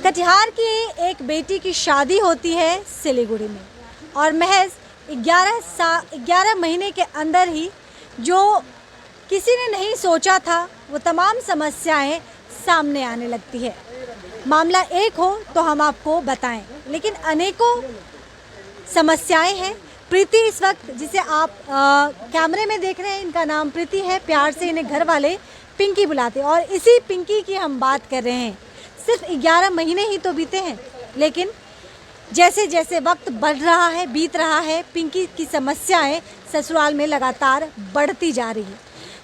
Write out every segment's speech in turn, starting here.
कटिहार की एक बेटी की शादी होती है सिलीगुड़ी में और महज 11 महीने के अंदर ही जो किसी ने नहीं सोचा था वो तमाम समस्याएं सामने आने लगती है। मामला एक हो तो हम आपको बताएं, लेकिन अनेकों समस्याएं हैं। प्रीति इस वक्त जिसे आप कैमरे में देख रहे हैं, इनका नाम प्रीति है, प्यार से इन्हें घर वाले पिंकी बुलाते हैं और इसी पिंकी की हम बात कर रहे हैं। सिर्फ 11 महीने ही तो बीते हैं, लेकिन जैसे जैसे वक्त बढ़ रहा है, बीत रहा है, पिंकी की समस्याएं ससुराल में लगातार बढ़ती जा रही है।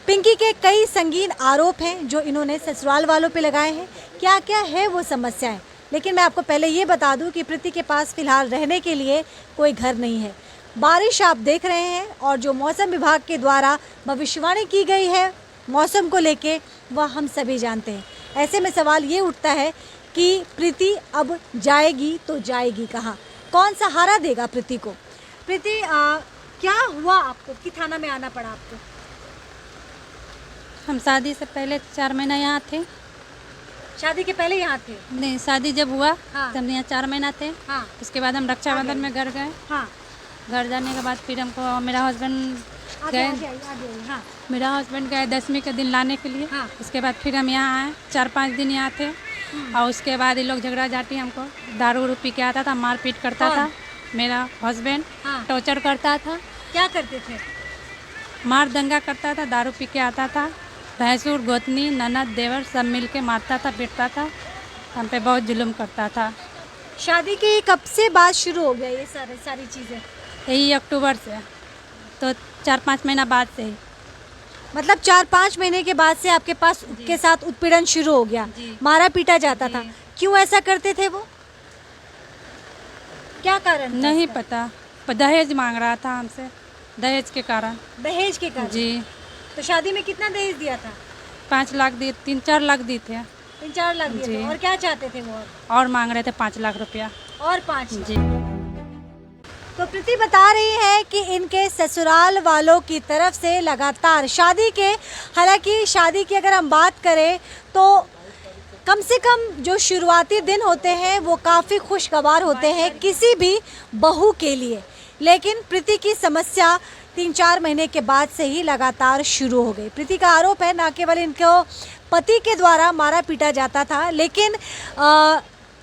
पिंकी के कई संगीन आरोप हैं जो इन्होंने ससुराल वालों पे लगाए हैं। क्या क्या है वो समस्याएं, लेकिन मैं आपको पहले ये बता दूं कि प्रीति के पास फिलहाल रहने के लिए कोई घर नहीं है। बारिश आप देख रहे हैं और जो मौसम विभाग के द्वारा भविष्यवाणी की गई है मौसम को लेके, वह हम सभी जानते हैं। ऐसे में सवाल ये उठता है कि प्रीति अब जाएगी तो जाएगी कहाँ? कौन सहारा देगा प्रीति को? प्रीति, क्या हुआ आपको कि थाना में आना पड़ा आपको? हम शादी से पहले 4 महीना यहाँ थे। शादी के पहले यहाँ थे? नहीं, शादी जब हुआ हाँ। तब यहाँ 4 महीना थे। हाँ। उसके बाद हम रक्षाबंधन में घर गए। हाँ। घर जाने के बाद फिर हमको मेरा हस्बैंड गए। हाँ। मेरा हस्बैंड गए 10वीं के दिन लाने के लिए। हाँ। उसके बाद फिर हम यहाँ आए, 4-5 दिन यहाँ थे। और उसके बाद ये लोग झगड़ा झाटी हमको दारू उरू पी के आता था, मारपीट करता था। मेरा हस्बैंड हाँ। टॉर्चर करता था। क्या करते थे? मार दंगा करता था, दारू पी के आता था। भैंसुर, गोतनी, ननद, देवर सब मिल के मारता था, पीटता था, हम पे बहुत जुल्म करता था। शादी के कब से बाद शुरू हो गया ये सारी चीज़ें? यही अक्टूबर से, तो 4-5 महीना बाद से ही। मतलब 4-5 महीने के बाद से आपके पास के साथ उत्पीड़न शुरू हो गया, मारा पीटा जाता था। क्यों ऐसा करते थे वो? क्या कारण था? नहीं पता, पर दहेज मांग रहा था हमसे, दहेज के कारण। दहेज के कारण? जी। तो शादी में कितना दहेज दिया था? 5 लाख दिए, 3-4 लाख दिए थे। 3-4 लाख दिए थे। और क्या चाहते थे वो? और मांग रहे थे 5 लाख रुपया। और 5 जी। तो प्रीति बता रही है कि इनके ससुराल वालों की तरफ से लगातार हालांकि शादी की अगर हम बात करें तो कम से कम जो शुरुआती दिन होते हैं वो काफ़ी खुशगवार होते हैं किसी भी बहू के लिए, लेकिन प्रीति की समस्या 3-4 महीने के बाद से ही लगातार शुरू हो गई। प्रीति का आरोप है न केवल इनको पति के द्वारा मारा पीटा जाता था, लेकिन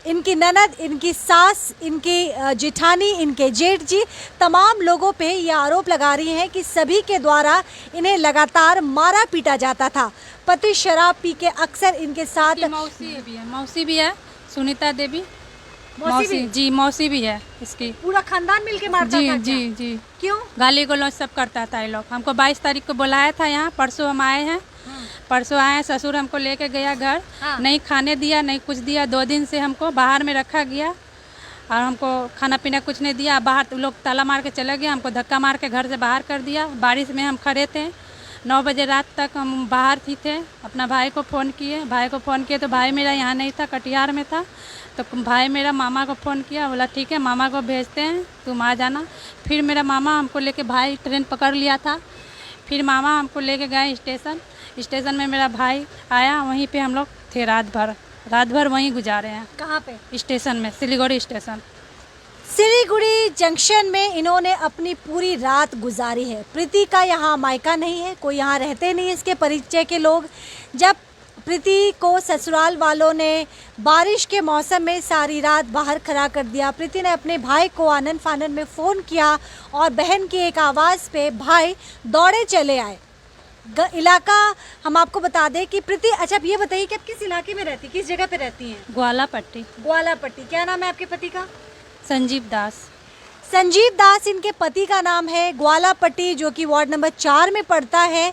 इनकी ननद, इनकी सास, इनकी जेठानी, इनके जेठ जी, तमाम लोगों पे ये आरोप लगा रही हैं कि सभी के द्वारा इन्हें लगातार मारा पीटा जाता था। पति शराब पी के अक्सर इनके साथ। मौसी भी है, सुनीता देवी मौसी भी है इसकी। पूरा खानदान मिलके मारता था? जी। क्यों? गाली गलौज सब करता था ये लोग। हमको 22 तारीख को बुलाया था यहाँ, परसों हम आए हैं। परसों आए, ससुर हमको लेके गया घर। हाँ। नहीं खाने दिया, नहीं कुछ दिया। 2 दिन से हमको बाहर में रखा गया और हमको खाना पीना कुछ नहीं दिया। बाहर लोग ताला मार के चले गए, हमको धक्का मार के घर से बाहर कर दिया। बारिश में हम खड़े थे, 9 बजे रात तक हम बाहर ही थे। अपना भाई को फ़ोन किए तो भाई मेरा यहाँ नहीं था, कटिहार में था। तो भाई मेरा मामा को फ़ोन किया, बोला ठीक है मामा को भेजते हैं, तुम आ जाना। फिर मेरा मामा हमको लेके, भाई ट्रेन पकड़ लिया था, फिर मामा हमको लेके गए स्टेशन में मेरा भाई आया, वहीं पे हम लोग थे रात भर वहीं गुजारे हैं। कहाँ पे? स्टेशन में, सिलीगुड़ी स्टेशन। सिलीगुड़ी जंक्शन में इन्होंने अपनी पूरी रात गुजारी है। प्रीति का यहाँ मायका नहीं है, कोई यहाँ रहते नहीं इसके परिचय के लोग। जब प्रीति को ससुराल वालों ने बारिश के मौसम में सारी रात बाहर खड़ा कर दिया, प्रीति ने अपने भाई को आनन फानन में फ़ोन किया और बहन की एक आवाज़ पे भाई दौड़े चले आए। इलाका हम आपको बता दें कि प्रीति, अच्छा आप ये बताइए कि आप किस इलाके में रहती, किस जगह पे रहती हैं? ग्वालापट्टी। क्या नाम है आपके पति का? संजीव दास इनके पति का नाम है। ग्वालापट्टी जो कि वार्ड नंबर 4 में पड़ता है,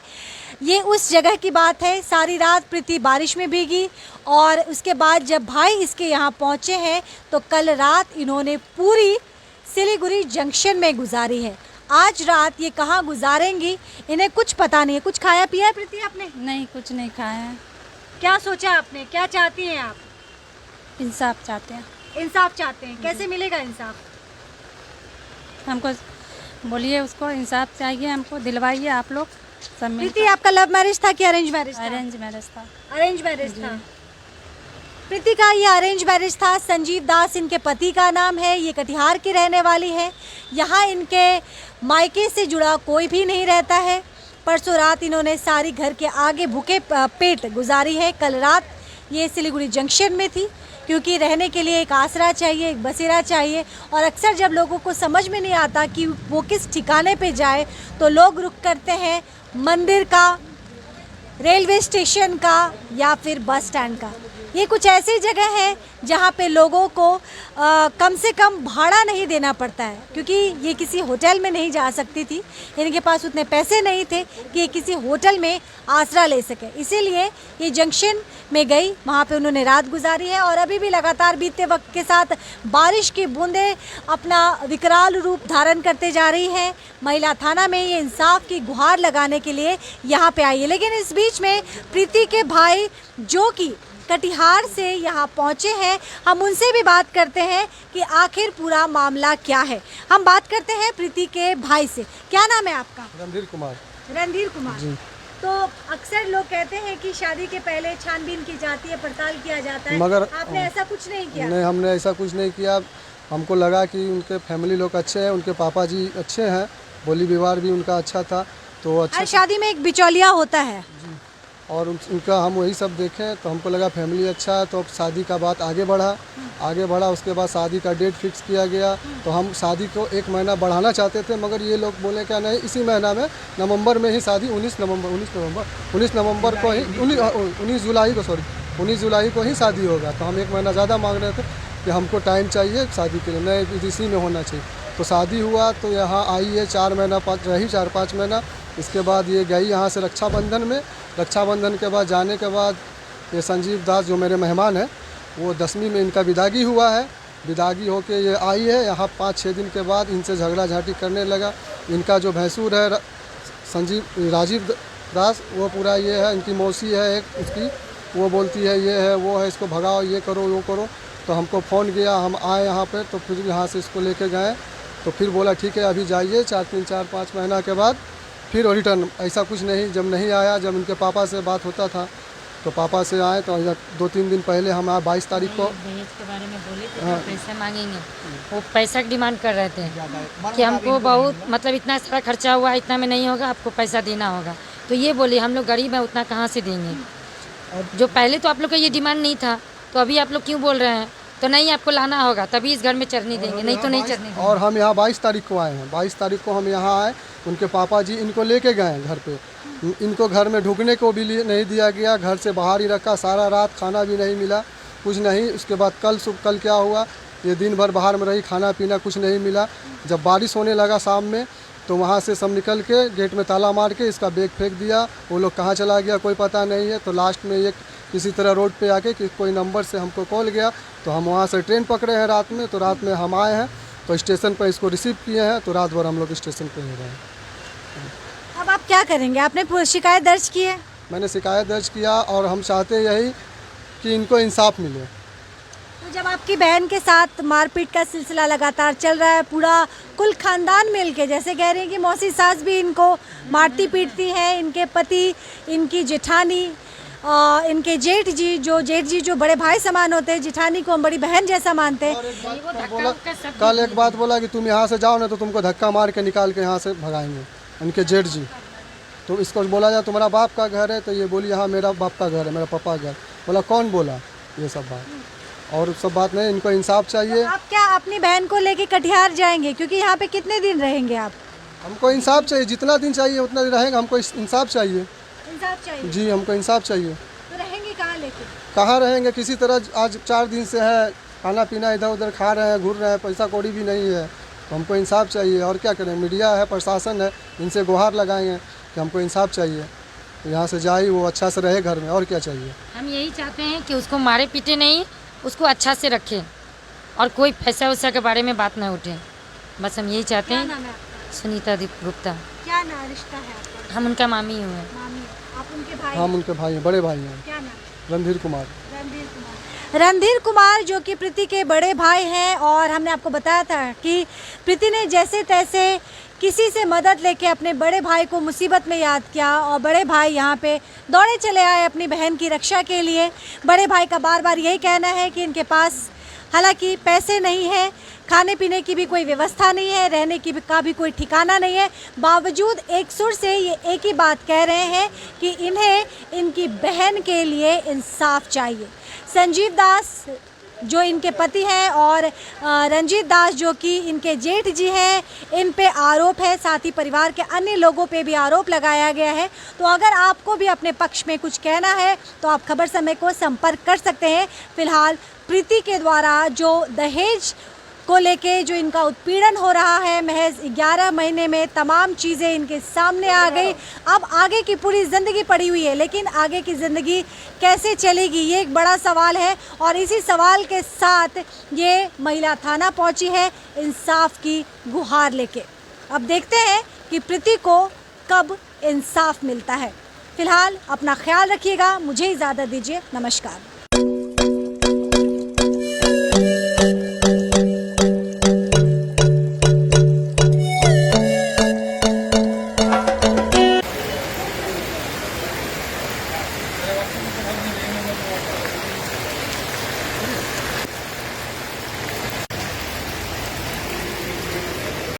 ये उस जगह की बात है। सारी रात प्रीति बारिश में भीगी और उसके बाद जब भाई इसके यहाँ पहुँचे हैं तो कल रात इन्होंने पूरी सिलीगुड़ी जंक्शन में गुजारी है। आज रात ये कहाँ गुजारेंगी इन्हें कुछ पता नहीं है। कुछ खाया पिया है प्रीति आपने? नहीं, कुछ नहीं खाया है। क्या सोचा आपने, क्या चाहती हैं आप? इंसाफ चाहते हैं। इंसाफ चाहते हैं? कैसे मिलेगा इंसाफ? हमको बोलिए, उसको इंसाफ चाहिए, हमको दिलवाइए आप लोग। प्रीति, आपका लव मैरिज था कि अरेंज मैरिज था? अरेंज मैरिज था। अरेंज मैरिज था। प्रीति का ये अरेंज मैरिज था। संजीव दास इनके पति का नाम है। ये कटिहार की रहने वाली है। यहाँ इनके मायके से जुड़ा कोई भी नहीं रहता है। परसों रात इन्होंने सारी घर के आगे भूखे पेट गुजारी है। कल रात ये सिलीगुड़ी जंक्शन में थी, क्योंकि रहने के लिए एक आसरा चाहिए, एक बसेरा चाहिए। और अक्सर जब लोगों को समझ में नहीं आता कि वो किस ठिकाने पे जाए, तो लोग रुक करते हैं मंदिर का, रेलवे स्टेशन का या फिर बस स्टैंड का। ये कुछ ऐसी जगह है जहाँ पे लोगों को कम से कम भाड़ा नहीं देना पड़ता है, क्योंकि ये किसी होटल में नहीं जा सकती थी। इनके पास उतने पैसे नहीं थे कि ये किसी होटल में आसरा ले सके, इसीलिए ये जंक्शन में गई, वहाँ पे उन्होंने रात गुजारी है। और अभी भी लगातार बीतते वक्त के साथ बारिश की बूंदें अपना विकराल रूप धारण करते जा रही हैं। महिला थाना में ये इंसाफ की गुहार लगाने के लिए यहाँ पे आई है। लेकिन इस बीच में प्रीति के भाई जो कि कटिहार से यहाँ पहुँचे हैं, हम उनसे भी बात करते हैं कि आखिर पूरा मामला क्या है। हम बात करते हैं प्रीति के भाई से। क्या नाम है आपका? रणधीर कुमार। रणधीर कुमार जी। तो अक्सर लोग कहते हैं कि शादी के पहले छानबीन की जाती है, पड़ताल किया जाता है, मगर आपने ऐसा कुछ नहीं किया? नहीं, हमने ऐसा कुछ नहीं किया। हमको लगा कि उनके फैमिली लोग अच्छे हैं, उनके पापा जी अच्छे हैं, बोली व्यवहार भी उनका अच्छा था, तो हर अच्छा। शादी में एक बिचौलिया होता है और उनका हम वही सब देखें तो हमको लगा फैमिली अच्छा है, तो अब शादी का बात आगे बढ़ा। उसके बाद शादी का डेट फिक्स किया गया। तो हम शादी को 1 महीना बढ़ाना चाहते थे, मगर ये लोग बोले क्या नहीं, इसी महीना में नवंबर में ही शादी 19 नवंबर को ही 19 जुलाई को ही शादी होगा। तो हम 1 महीना ज़्यादा मांग रहे थे कि हमको टाइम चाहिए शादी के लिए, नहीं इसी में होना चाहिए। तो शादी हुआ, तो यहाँ आई है 4-5 महीना। इसके बाद ये गई यहाँ से रक्षाबंधन में। रक्षाबंधन के बाद जाने के बाद ये संजीव दास जो मेरे मेहमान हैं, वो 10वीं में इनका विदागी हुआ है। विदागी होके ये आई है यहाँ। 5-6 दिन के बाद इनसे झगड़ा झाटी करने लगा। इनका जो भैंसुर है राजीव दास, वो पूरा ये है, इनकी मौसी है एक उसकी, वो बोलती है ये है वो है, इसको भगाओ, ये करो वो करो। तो हमको फ़ोन किया, हम आए यहाँ पे, तो फिर यहाँ से इसको लेके गए। तो फिर बोला ठीक है अभी जाइए, 4-5 महीना के बाद फिर रिटर्न। ऐसा कुछ नहीं, जब नहीं आया, जब उनके पापा से बात होता था तो पापा से आए, तो 2-3 दिन पहले हम आए 22 तारीख को। दहेज के बारे में बोले थे, हाँ। पैसा मांगेंगे, वो पैसा की डिमांड कर रहे थे कि हमको बहुत मतलब इतना सारा खर्चा हुआ, इतना में नहीं होगा, आपको पैसा देना होगा। तो ये बोले हम लोग गरीब हैं, उतना कहाँ से देंगे। जो पहले तो आप लोग का ये डिमांड नहीं था, तो अभी आप लोग क्यों बोल रहे हैं? तो नहीं, आपको लाना होगा तभी इस घर में चढ़ने देंगे, नहीं तो नहीं चढ़ने देंगे। और हम यहाँ 22 तारीख को आए हैं। 22 तारीख को हम यहाँ आए, उनके पापा जी इनको लेके गए घर पे। इनको घर में ढुकने को भी नहीं दिया गया, घर से बाहर ही रखा सारा रात, खाना भी नहीं मिला, कुछ नहीं। उसके बाद कल क्या हुआ, ये दिन भर बाहर में रही, खाना पीना कुछ नहीं मिला। जब बारिश होने लगा शाम में, तो वहाँ से सब निकल के गेट में ताला मार के इसका बैग फेंक दिया। वो लोग कहाँ चला गया कोई पता नहीं है। तो लास्ट में ये किसी तरह रोड पे आके कि कोई नंबर से हमको कॉल गया, तो हम वहाँ से ट्रेन पकड़े हैं रात में। तो रात में हम आए हैं, तो स्टेशन पर इसको रिसीव किए हैं। तो रात भर हम लोग स्टेशन पर ही रहे। अब आप क्या करेंगे? आपने शिकायत दर्ज की है? मैंने शिकायत दर्ज किया, और हम चाहते यही कि इनको इंसाफ मिले। तो जब आपकी बहन के साथ मारपीट का सिलसिला लगातार चल रहा है, पूरा कुल खानदान मिलके, जैसे कह रहे हैं कि मौसी सास भी इनको मारती पीटती है, इनके पति, इनकी जेठानी, इनके जेठ जी जो बड़े भाई समान होते हैं, जेठानी को हम बड़ी बहन जैसा मानते हैं। कल एक बात बोला कि तुम यहाँ से जाओ ना, तो तुमको धक्का मार के निकाल के यहाँ से भगाएंगे, उनके जेठ जी। तो इसको बोला जाए तुम्हारा बाप का घर है, तो ये बोली हाँ मेरा बाप का घर है, मेरा पापा का घर। बोला कौन बोला ये सब बात? और सब बात नहीं, इनको इंसाफ चाहिए। आप क्या अपनी बहन को लेके कटिहार जाएंगे? क्योंकि यहाँ पे कितने दिन रहेंगे आप? हमको इंसाफ चाहिए, जितना दिन चाहिए उतना दिन रहेंगे। हमको इंसाफ चाहिए। इंसाफ चाहिए जी, हमको इंसाफ चाहिए। तो रहेंगे कहाँ लेके? कहाँ रहेंगे? किसी तरह आज 4 दिन से है, खाना पीना इधर उधर खा रहे हैं, घूर रहे हैं, पैसा कौड़ी भी नहीं है। तो हमको इंसाफ चाहिए, और क्या करें? मीडिया है, प्रशासन है, इनसे गुहार लगाएंगे कि हमको इंसाफ चाहिए। तो यहाँ से जाए, वो अच्छा से रहे घर में, और क्या चाहिए। हम यही चाहते हैं कि उसको मारे पीटे नहीं, उसको अच्छा से रखें, और कोई पैसा वैसा के बारे में बात ना उठे। बस हम यही चाहते हैं। सुनीता गुप्ता। क्या ना रिश्ता है आपका? हम उनका मामी हुए। मामी, आप उनके भाई? हम उनके भाई हैं, बड़े भाई हैं। क्या नाम? रणधीर कुमार। रणधीर कुमार जो कि प्रीति के बड़े भाई हैं। और हमने आपको बताया था कि प्रीति ने जैसे तैसे किसी से मदद लेके अपने बड़े भाई को मुसीबत में याद किया और बड़े भाई यहाँ पे दौड़े चले आए अपनी बहन की रक्षा के लिए। बड़े भाई का बार बार यही कहना है कि इनके पास हालांकि पैसे नहीं है, खाने पीने की भी कोई व्यवस्था नहीं है, रहने की का भी कोई ठिकाना नहीं है, बावजूद एक सुर से ये एक ही बात कह रहे हैं कि इन्हें इनकी बहन के लिए इंसाफ चाहिए। संजीव दास जो इनके पति हैं और रंजीत दास जो कि इनके जेठ जी हैं, इन पे आरोप है, साथ ही परिवार के अन्य लोगों पे भी आरोप लगाया गया है। तो अगर आपको भी अपने पक्ष में कुछ कहना है तो आप खबर समय को संपर्क कर सकते हैं। फिलहाल प्रीति के द्वारा जो दहेज को लेके जो इनका उत्पीड़न हो रहा है, महज 11 महीने में तमाम चीज़ें इनके सामने आ गई। अब आगे की पूरी ज़िंदगी पड़ी हुई है, लेकिन आगे की ज़िंदगी कैसे चलेगी ये एक बड़ा सवाल है और इसी सवाल के साथ ये महिला थाना पहुंची है इंसाफ की गुहार लेके। अब देखते हैं कि प्रीति को कब इंसाफ मिलता है। फिलहाल अपना ख्याल रखिएगा, मुझे इजाज़त दीजिए, नमस्कार।